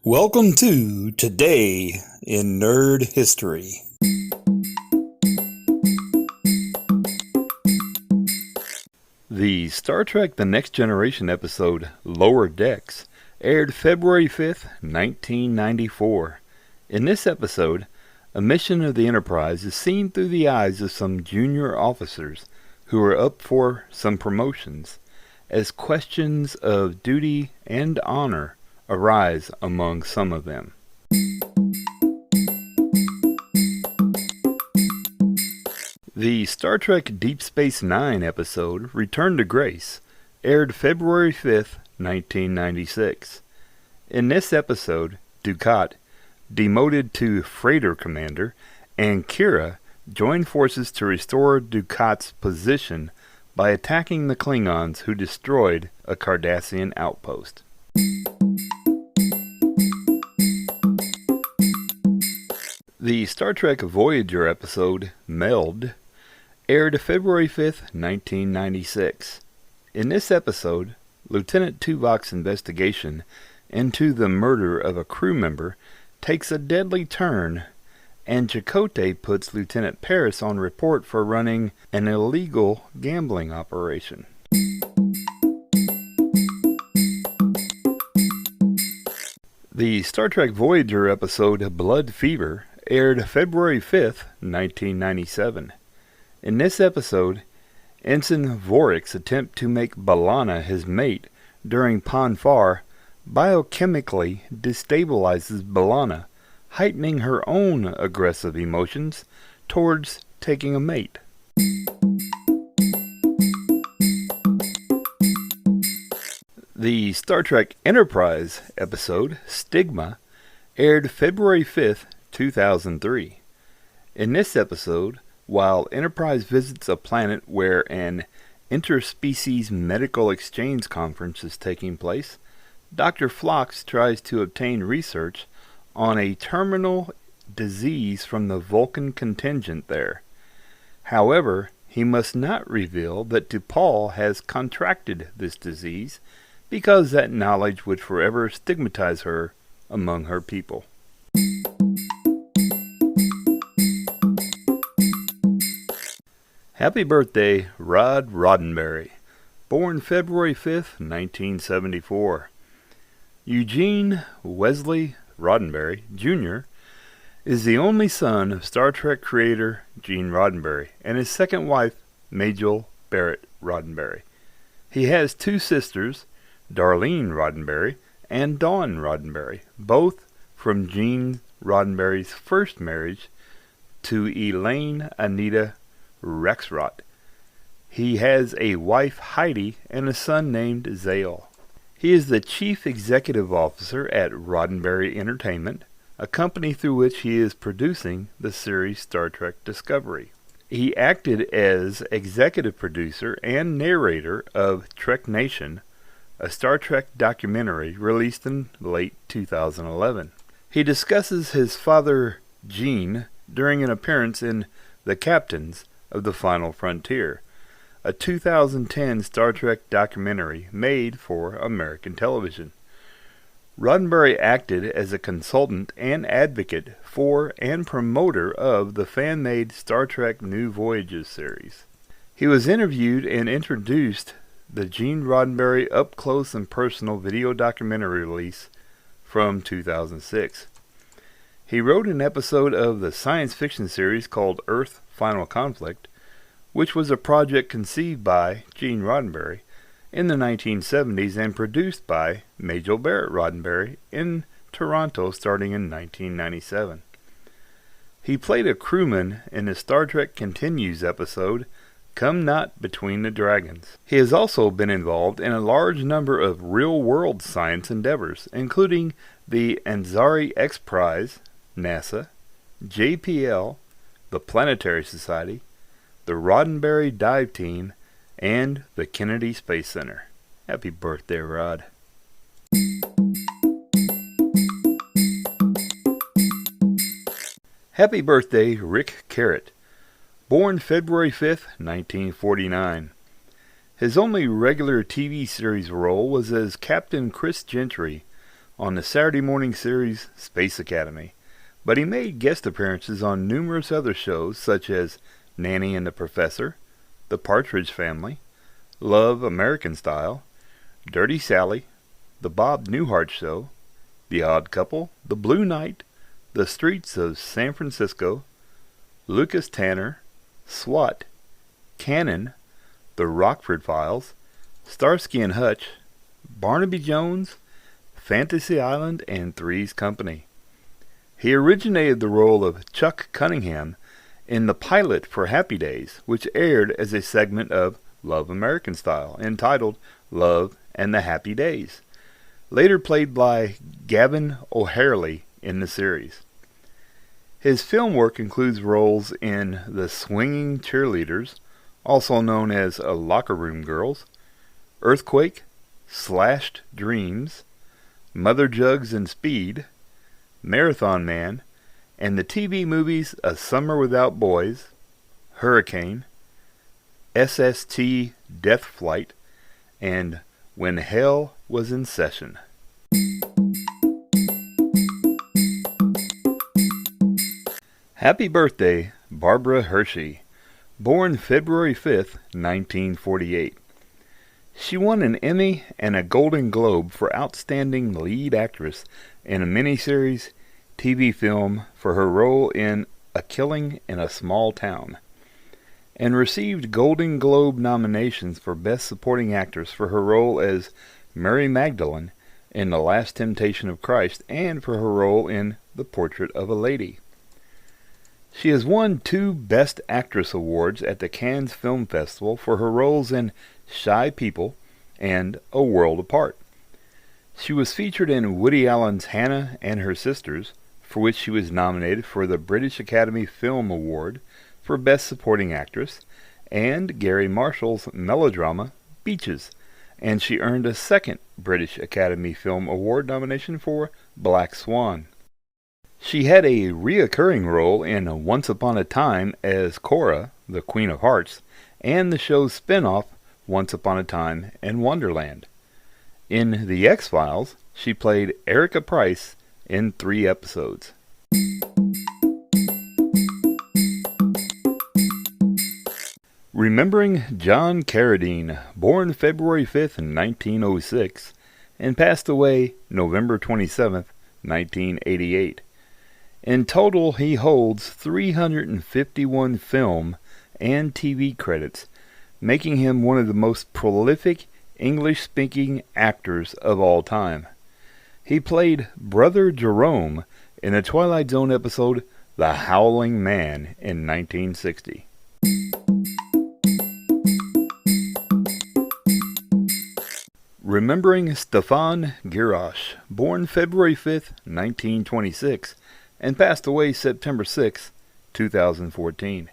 Welcome to Today in Nerd History. The Star Trek The Next Generation episode, Lower Decks, aired February 5th, 1994. In this episode, a mission of the Enterprise is seen through the eyes of some junior officers who are up for some promotions, as questions of duty and honor arise among some of them. The Star Trek Deep Space Nine episode, Return to Grace, aired February 5th, 1996. In this episode, Dukat, demoted to freighter commander, and Kira join forces to restore Dukat's position by attacking the Klingons who destroyed a Cardassian outpost. The Star Trek Voyager episode, Meld, aired February 5th, 1996. In this episode, Lieutenant Tuvok's investigation into the murder of a crew member takes a deadly turn, and Chakotay puts Lieutenant Paris on report for running an illegal gambling operation. The Star Trek Voyager episode, Blood Fever, aired February 5th, 1997. In this episode, Ensign Vorik's attempt to make B'Elanna his mate during Ponfar biochemically destabilizes B'Elanna, heightening her own aggressive emotions towards taking a mate. The Star Trek Enterprise episode, Stigma, aired February 5th, 2003. In this episode, while Enterprise visits a planet where an interspecies medical exchange conference is taking place, Dr. Phlox tries to obtain research on a terminal disease from the Vulcan contingent there. However, he must not reveal that T'Pol has contracted this disease, because that knowledge would forever stigmatize her among her people. Happy birthday, Rod Roddenberry. Born February 5th, 1974. Eugene Wesley Roddenberry, Jr. is the only son of Star Trek creator Gene Roddenberry and his second wife, Majel Barrett Roddenberry. He has two sisters, Darlene Roddenberry and Dawn Roddenberry, both from Gene Roddenberry's first marriage to Elaine Anita Rexroth. He has a wife, Heidi, and a son named Zale. He is the Chief Executive Officer at Roddenberry Entertainment, a company through which he is producing the series Star Trek Discovery. He acted as executive producer and narrator of Trek Nation, a Star Trek documentary released in late 2011. He discusses his father, Gene, during an appearance in The Captains of the Final Frontier, a 2010 Star Trek documentary made for American television. Roddenberry acted as a consultant and advocate for and promoter of the fan-made Star Trek New Voyages series. He was interviewed and introduced the Gene Roddenberry Up Close and Personal video documentary release from 2006. He wrote an episode of the science fiction series called Earth Final Conflict, which was a project conceived by Gene Roddenberry in the 1970s and produced by Majel Barrett Roddenberry in Toronto starting in 1997. He played a crewman in the Star Trek Continues episode Come Not Between the Dragons. He has also been involved in a large number of real-world science endeavors, including the Ansari X Prize, NASA, JPL, the Planetary Society, the Roddenberry Dive Team, and the Kennedy Space Center. Happy birthday, Rod. Happy birthday, Ric Carrott. Born February 5th, 1949. His only regular TV series role was as Captain Chris Gentry on the Saturday morning series Space Academy, but he made guest appearances on numerous other shows such as Nanny and the Professor, The Partridge Family, Love American Style, Dirty Sally, The Bob Newhart Show, The Odd Couple, The Blue Knight, The Streets of San Francisco, Lucas Tanner, SWAT, Cannon, The Rockford Files, Starsky and Hutch, Barnaby Jones, Fantasy Island, and Three's Company. He originated the role of Chuck Cunningham in the pilot for Happy Days, which aired as a segment of Love American Style, entitled Love and the Happy Days, later played by Gavin O'Harley in the series. His film work includes roles in The Swinging Cheerleaders, also known as Locker Room Girls, Earthquake, Slashed Dreams, Mother Jugs and Speed, Marathon Man, and the TV movies A Summer Without Boys, Hurricane, SST Death Flight, and When Hell Was in Session. Happy birthday, Barbara Hershey, born February 5th, 1948. She won an Emmy and a Golden Globe for Outstanding Lead Actress in a miniseries TV film for her role in A Killing in a Small Town, and received Golden Globe nominations for Best Supporting Actress for her role as Mary Magdalene in The Last Temptation of Christ and for her role in The Portrait of a Lady. She has won 2 Best Actress awards at the Cannes Film Festival for her roles in Shy People and A World Apart. She was featured in Woody Allen's Hannah and Her Sisters, for which she was nominated for the British Academy Film Award for Best Supporting Actress, and Gary Marshall's melodrama Beaches, and she earned a 2nd British Academy Film Award nomination for Black Swan. She had a reoccurring role in Once Upon a Time as Cora, the Queen of Hearts, and the show's spin-off Once Upon a Time in Wonderland. In The X-Files, she played Erica Price in 3 episodes. Remembering John Carradine, born February 5th, 1906, and passed away November 27th, 1988. In total, he holds 351 film and TV credits, making him one of the most prolific English-speaking actors of all time. He played Brother Jerome in the Twilight Zone episode The Howling Man in 1960. Remembering Stefan Gierasch, born February 5th, 1926, and passed away September 6, 2014.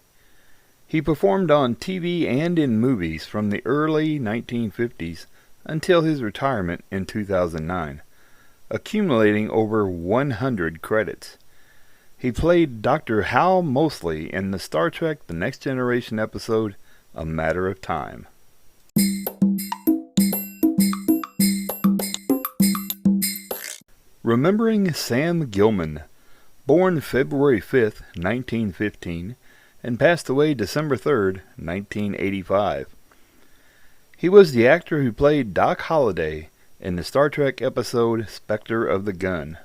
He performed on TV and in movies from the early 1950s until his retirement in 2009, accumulating over 100 credits. He played Dr. Hal Mosley in the Star Trek The Next Generation episode A Matter of Time. Remembering Sam Gilman, born February 5th, 1915, and passed away December 3rd, 1985. He was the actor who played Doc Holliday in the Star Trek episode Spectre of the Gun.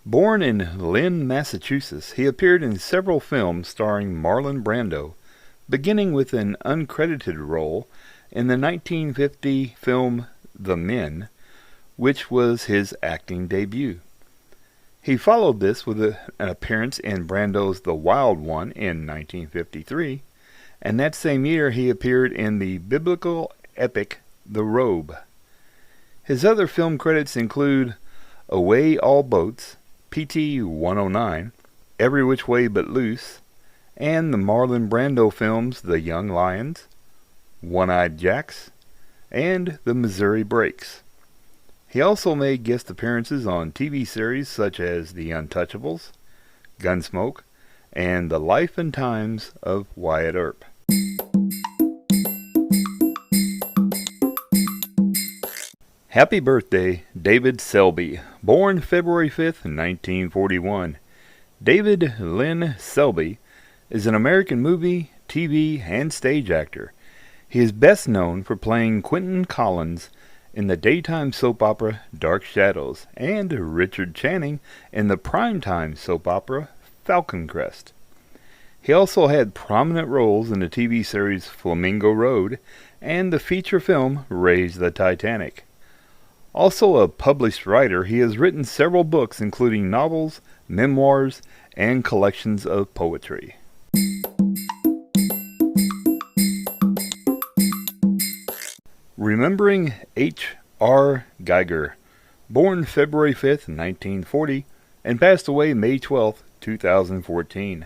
Born in Lynn, Massachusetts, he appeared in several films starring Marlon Brando, beginning with an uncredited role in the 1950 film The Men, which was his acting debut. He followed this with an appearance in Brando's The Wild One in 1953, and that same year he appeared in the biblical epic The Robe. His other film credits include Away All Boats, PT 109, Every Which Way But Loose, and the Marlon Brando films The Young Lions, One-Eyed Jacks, and The Missouri Breaks. He also made guest appearances on TV series such as The Untouchables, Gunsmoke, and The Life and Times of Wyatt Earp. Happy birthday, David Selby, born February 5th, 1941. David Lynn Selby is an American movie, TV, and stage actor. He is best known for playing Quentin Collins in the daytime soap opera Dark Shadows and Richard Channing in the primetime soap opera Falcon Crest. He also had prominent roles in the TV series Flamingo Road and the feature film Raise the Titanic. Also a published writer, he has written several books including novels, memoirs, and collections of poetry. Remembering H.R. Geiger, born February 5th, 1940, and passed away May 12th, 2014.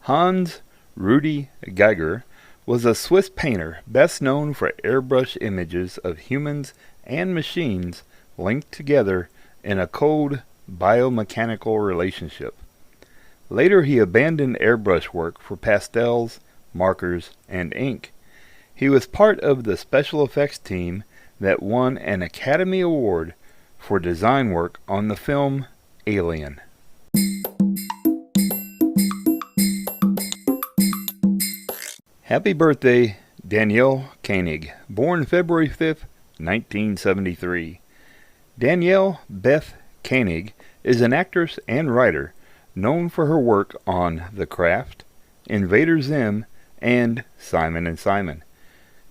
Hans Rudi Geiger was a Swiss painter best known for airbrush images of humans and machines linked together in a cold biomechanical relationship. Later he abandoned airbrush work for pastels, markers, and ink. He was part of the special effects team that won an Academy Award for design work on the film Alien. Happy birthday, Danielle Koenig, born February 5th, 1973. Danielle Beth Koenig is an actress and writer known for her work on The Craft, Invader Zim, and Simon & Simon.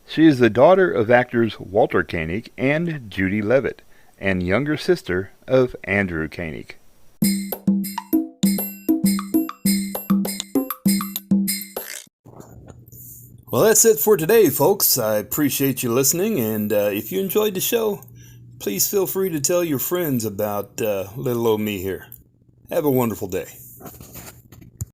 She is the daughter of actors Walter Koenig and Judy Leavitt, and younger sister of Andrew Koenig. Well, that's it for today, folks. I appreciate you listening, and if you enjoyed the show, please feel free to tell your friends about little old me here. Have a wonderful day.